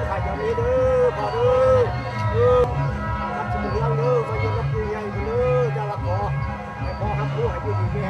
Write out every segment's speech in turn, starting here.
ขายอย่างนี้เด้อพอเด้อรับสมุนเด้อมาเยือนรับผู้ใหญ่เด้อจะละขอให้พ่อฮักผู้ให้อยู่ดีแม่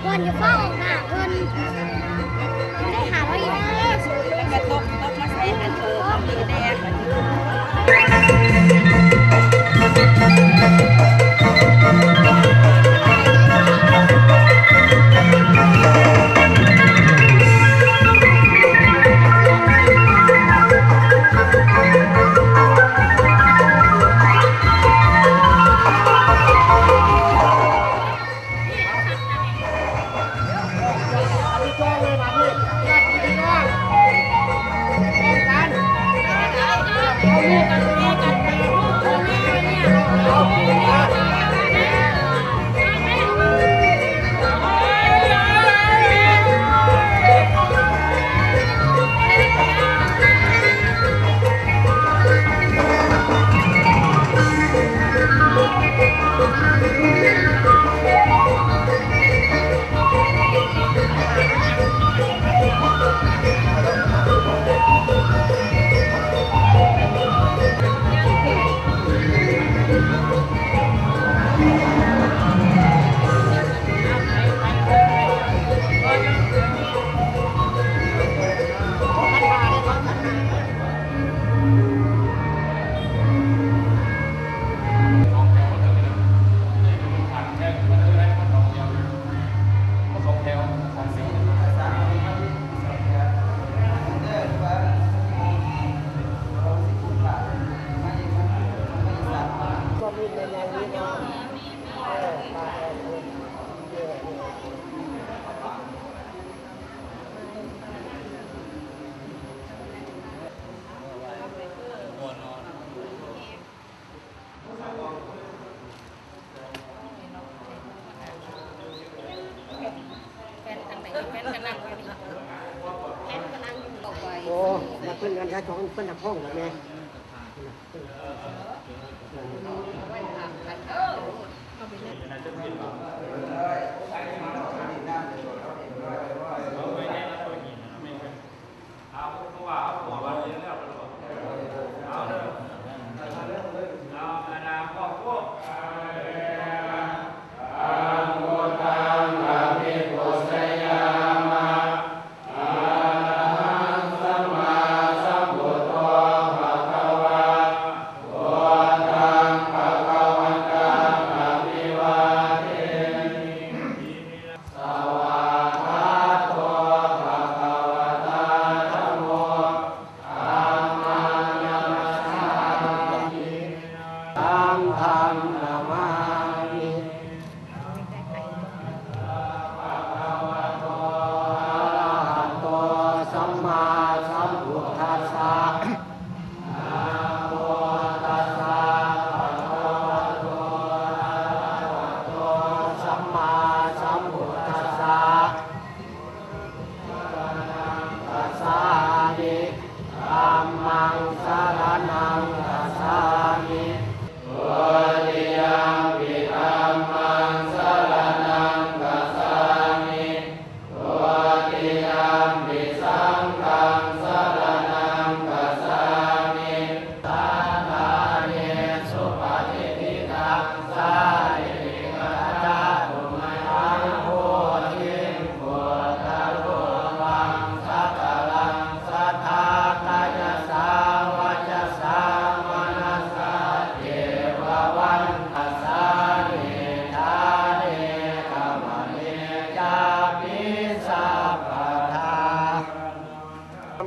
คนอยู่ฟ้องหน้าคนได้หาว่าอย่างนี้แล้วก็ต้มมาใส่อันโถมีแดง รุ่นในอย่างนี้เนาะมาโอ้มาเพิ่นกันใช้ของเพิ่นนักห้องเหรอแม่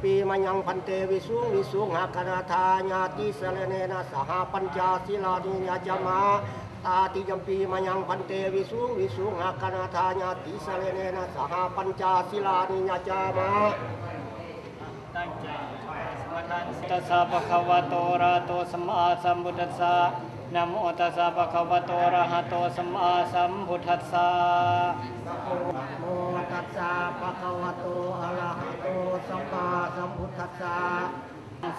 ปีมัยังพันเตวิสุงหากนาธาญาติสเลเนนะสหปัญจศีลานิยจมาตาติยัมปีมัยังพันเตวิสุงหากนาธาญาติสเลเนนะสหปัญจศีลานิยจมาตั้งใจตัสสะภะคะวะโตอะระหะโตสัมมาสัมพุทธัสสะนะโมตัสสะภะคะวะโตอะระหะโตสัมมาสัมพุทธัสสะนะโมตัสสะภะคะวะโตอะระหะโตสัมมาสัมพุทธัสสะ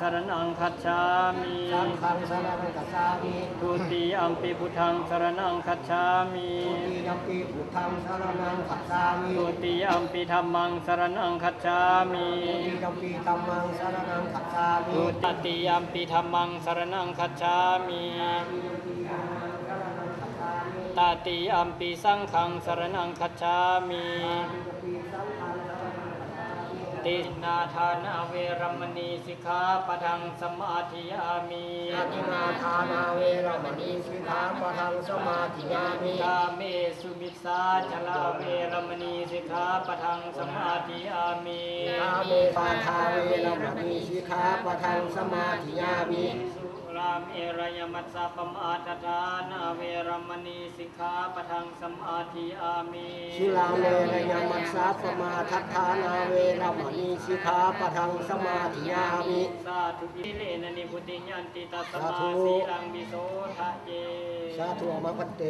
สรณังคัจฉามิสังฆังสรณังคัจฉามิทุติยัมปิพุทธังสรณังคัจฉามิทุติยัมปิพุทธังสรณังคัจฉามิทุติยัมปิธัมมังสรณังคัจฉามิทุติยัมปิธัมมังสรณังคัจฉามิทุติยัมปิธัมมังสรณังคัจฉามิตติยัมปิสังฆังสรณังคัจฉามิตินาทานาเวรมณีสิกขาปะทังสมาธิยามิตินาทานาเวรมณีสิกขาปะทังสมาธิยามิกาเมสุมิสาจลาเวรมณีสิกขาปะทังสมาธิยามิกาเมปาทาเวรมณีสิกขาปะทังสมาธิยามิรามเอรยมัสสะปมาทฐานาเวรมณีสิกขาปะทังสมาธิยามิสุราเมรยมัสสะปมาทฐานาเวรมณีสิกขาปะทังสมาธิยามิสาธุอิเลนะนิพุติยันติตัสสมาสีรังวิโสทะเยสาธุมาพัตเต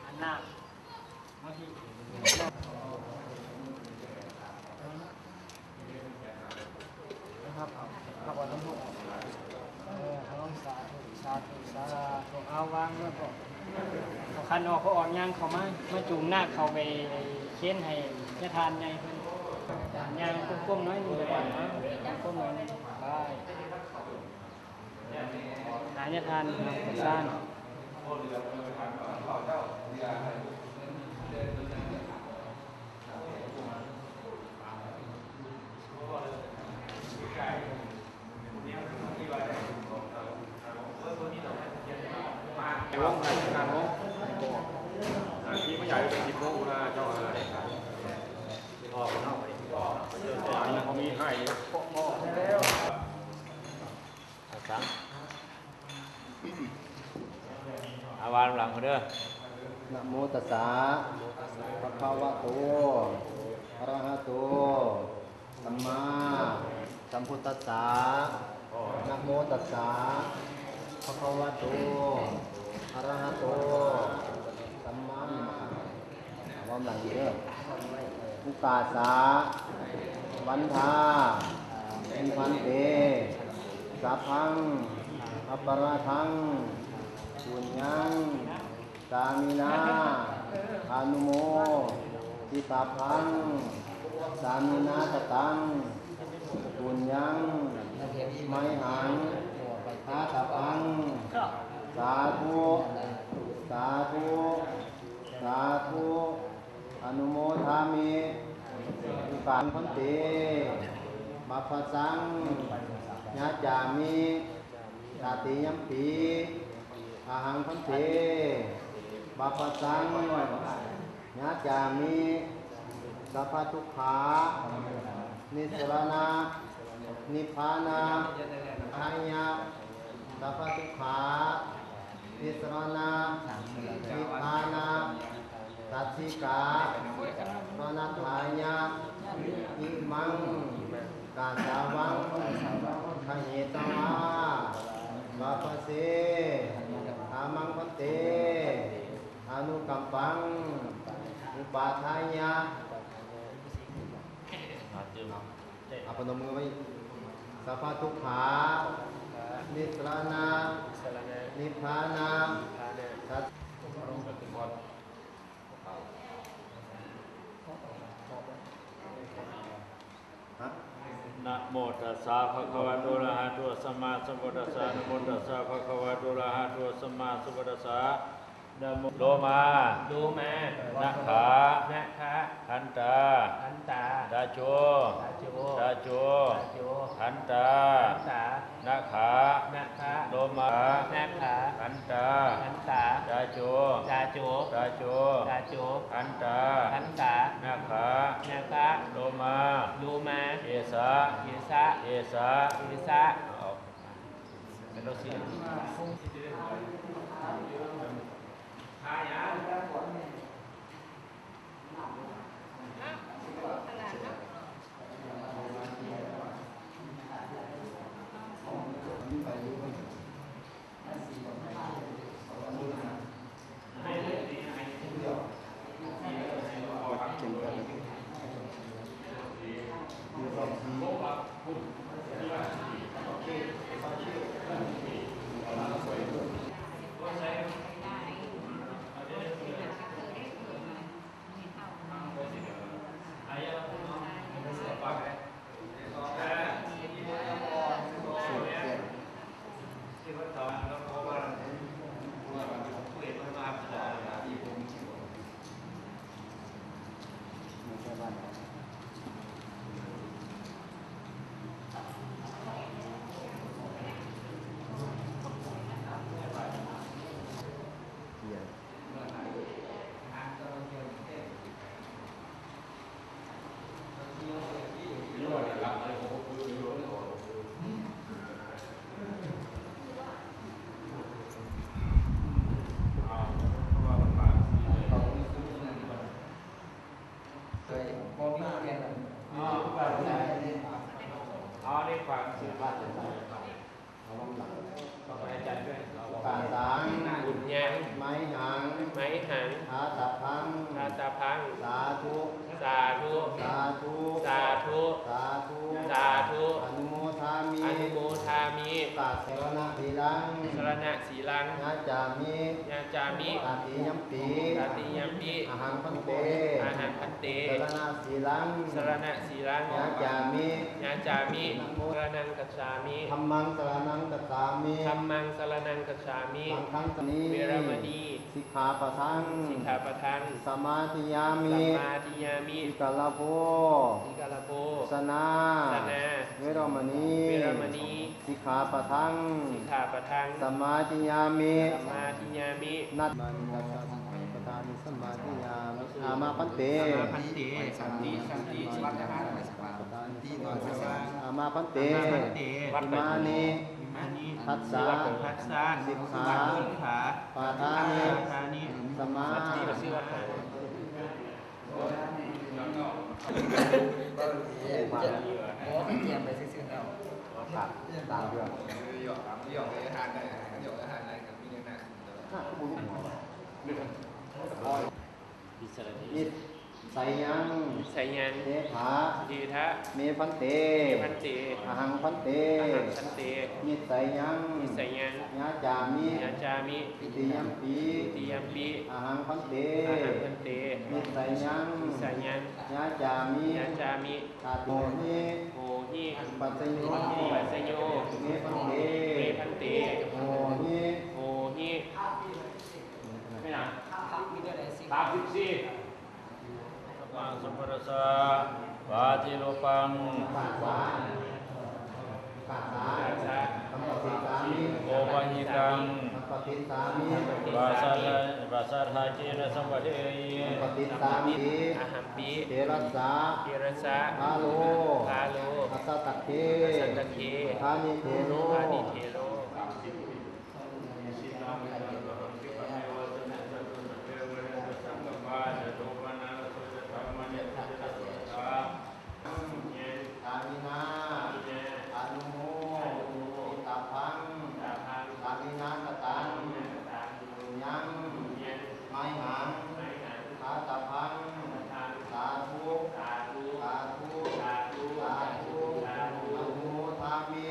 อันนาเอาวางแล้วก็คันออกเขาออกย่างเขามาจุ่มหน้าเขาไปเค้นให้ยะทานใหญ่เพิ่นย่างก้มๆน้อยนึงเดี๋ยวก่อนนะก้มน้อยนึงได้หายะทานกระซ่านร้องไห้งานร้องที่ไม่ใหญ่เป็นทิพย์โมงนะเจ้าอะไรพอเขาเขามีให้แล้ว อาวานหลังเด้อ นะโมตัสสะภะคะวะโตอะระหะโตสัมมาสัมพุทธัสสะนะโมตัสสะภะคะวะโตอะระหะโตสัมมาพร้อมหลังเด้ออุกาสะวันทาอิพันเตสัพพังอัปปราทังปุญญังสามินาอนุโมทิตาพังสามินาตตังปุญญังไมหังทาตาพังสาธุสาธุสาธุอนุโมทามิอุปังพันเตบัพพสังญาจามิตาติยัมปีอาหังพันเตบัพพสังญาจามิสัพพทุกขานิสรณะนิพพานะทายะสัพพทุกขานิสรณะนิพพานะตัสสิกามรณทายะอิมังกาสาวังขเหตวาบัพพเสอามังพันเตอนุกัมปังอุปาทายะเอาพนมมือไว้สัพพทุกขานิสรณะนิพพานะสัจนะโมตัสสะภะคะวะโตอะระหะโตสัมมาสัมพุทธัสสะนะโมตัสสะภะคะวะโตอะระหะโตสัมมาสัมพุทธัสสะนะโมโลมานะขาหันตาดาโจหันตานะขาโลมาหันตาดาโจหันตานะขาโลมาเอสะเอาเป็นรถสีสรณะสีลังญาจามิตาติยัมปีอาหังพันเตสรณะสีลังญาจามิสรณังกัจฉามิธัมมังสรณังกัจฉามิสังฆังสรณีเวรมณีสิกขาปะทังสมาธิยามิอิกาลโภสนาเวรมณีสิกขาปะทังสมาธิยามินัตมันกัจฉามิปทานิสมาธิยามิอามาพันเตสันติวัฏฏะอามาพันเตอิมานิ มานิ ทัสสะ ทัสสะ สิกขา สิกขา ปาทานิ ทานิ สมา ที่มาชื่อว่าใคร ครับตามเรื่องนิสใส่ยัง ใส่ยัน เทขา ดีทะ เมพันเต พันเต อหังพันเต อาหารพันเต นิสใส่ยัง ใส่ยัน ยาจามิ ยาจามิ ติยัมปี ติยัมปิ อหังพันเต อาหารพันเต นิสใส่ยัง ใส่ยัน ยาจามิ ยาจามิ ตาโตนิ โหหิ ปัสสโย ปัสสโย เมพันเต เมพันเต โอนิ โหหิไม่นะ ปังสุปรสะวาจิโลปัง ปัสสาปัสสาสัมปติสามิ โอปัญญิกัง สัมปติสามิ วาสัทธาเจนะสัมปะเทย สัมปติสามิ อาหัมปิ เทรัสสะ เทระสะ พาโล พาโล อัสสตะเค สัตตะเค พานิเทโล พานิเทโล กามินาอนุโมอิตาพังกามินาสตังยังไมหังคาตาพังสาธุสาธุสาธุสาธุอนุโมทามิ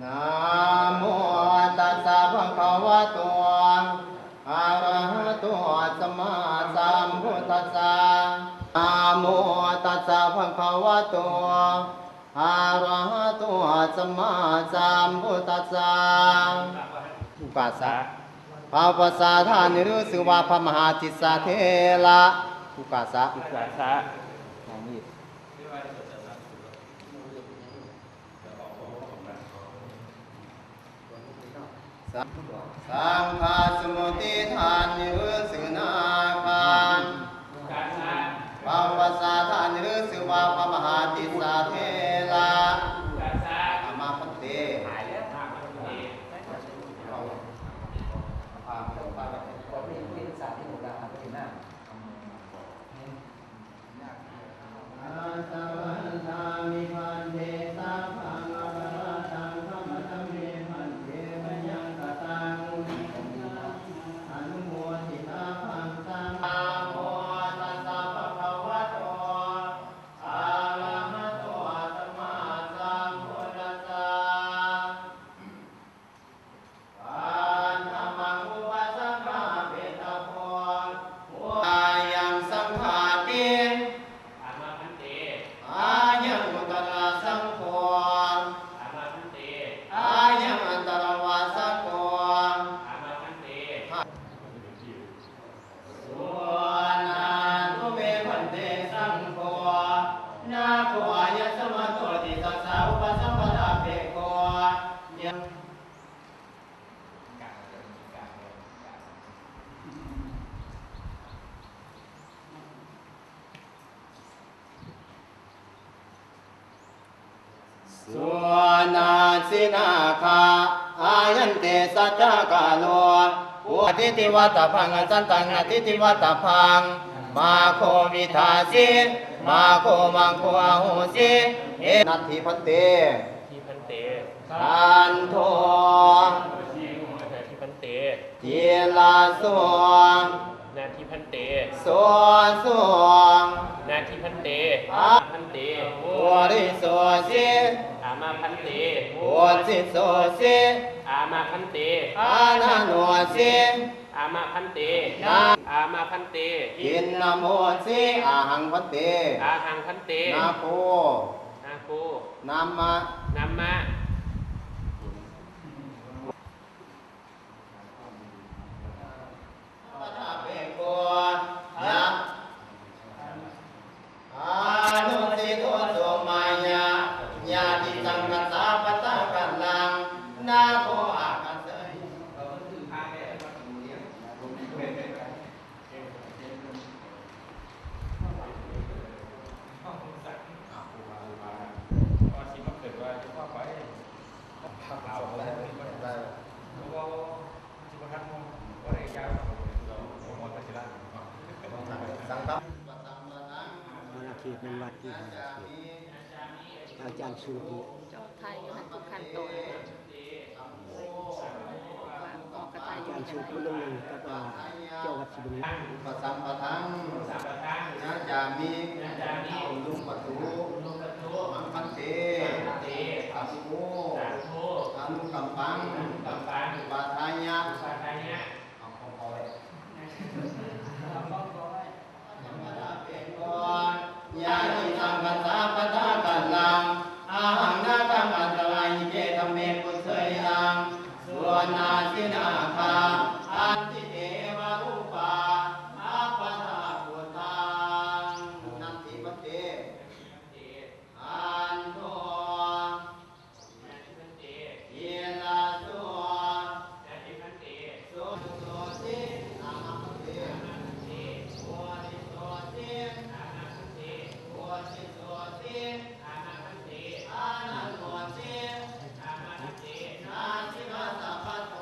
นะโมตัสสะภะคะวะโตอะระหะโตสัมมาสัมพุทธัสสะนะโมตัสสะภะคะวะโตอะระหะโตสัมมาสัมพุทธัสสะอุปัสสะภาปัสสะทานิรุสุวาพมหาจิสสะเทระอุปัสสะ สัสสะ สังฆาสมุติทานนิรุสุนาคาภาปัสสะทานิรุสุวาพมหาจิสสะเทระอามาพันเตหายแล้วสัมวันทามิพันเตสัพพังอภรตังธรรมะเมพันเตมัญญังกตังอนุโมทิตาพังสังนะโมตัสสะภะคะวะโตอะระหะโตสัมมาสัมพุทธัสสะปัญจมังอุปสัมมาเวทะโพอายังสังฆาติ อามาพันเต อายังอุตระสังโฆ อามาพันเต อายังอันตรวาสังโฆ อามาพันเต สุนาทุเมพันเตสังโฆนาโคอายสมะโตติสัสสะอุปสัมปทาเปโกยัง สุนาสินาคาอายันเตสัจจกาโลอุทิติวัตพังสันตังอทิติวัตพังมาโควิทาสิมาโคมังโคอาหุสิเอนัตถิพันเต ที่พันเต ขันโท ที่พันเต ทีลาสวง นาที่พันเต สวสวง นาที่พันเตพันเต ปุริโสสิ อามาพันเต ปุสิโสสิ อามาพันเต อานาโนสิ อ อามาพันเตอามาพันเต อินนะโมสิอาหังพันเต อาหังพันเต นาโค นาโค นามะ นัมมะ ปะทาเปโกยะอานุสิโตโสมายะญาติสังกัสสะปะทะกันลังนาโคอาคัสสะ อาเขตเป็นวัดที่อาจารย์สุริ เจ้าไทยอยู่หันทุกขั้นตอนออกกระไทย อาจารย์สุริผู้ลงกับเจ้าวัดสุรินทร์ ปัสสัมปะทังนาจามิลุงปัตตุมังคันเตอาสุโมอานุกัมปังปะทายะเอาของเขาไว้ญาติสังกัสสะปะทะกันลังอาหังนาคัมอันตรายเจตเมปุเสยังสุวรรณาสินาคาอันติเทวรูปาอาปะทาปุตังนันทิปเตอันโตเยลาโสโสโสสิอาหังเตโอริโสสิโอสิโสสิอานันโตสินาสิวะสัพพะโต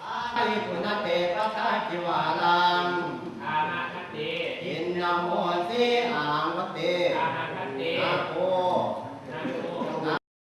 อาริปุณเตปะทะจิวาลัง อามาพันเต อินนะโมสิอาหังวะเต อาหังพันเต นะโค นาโค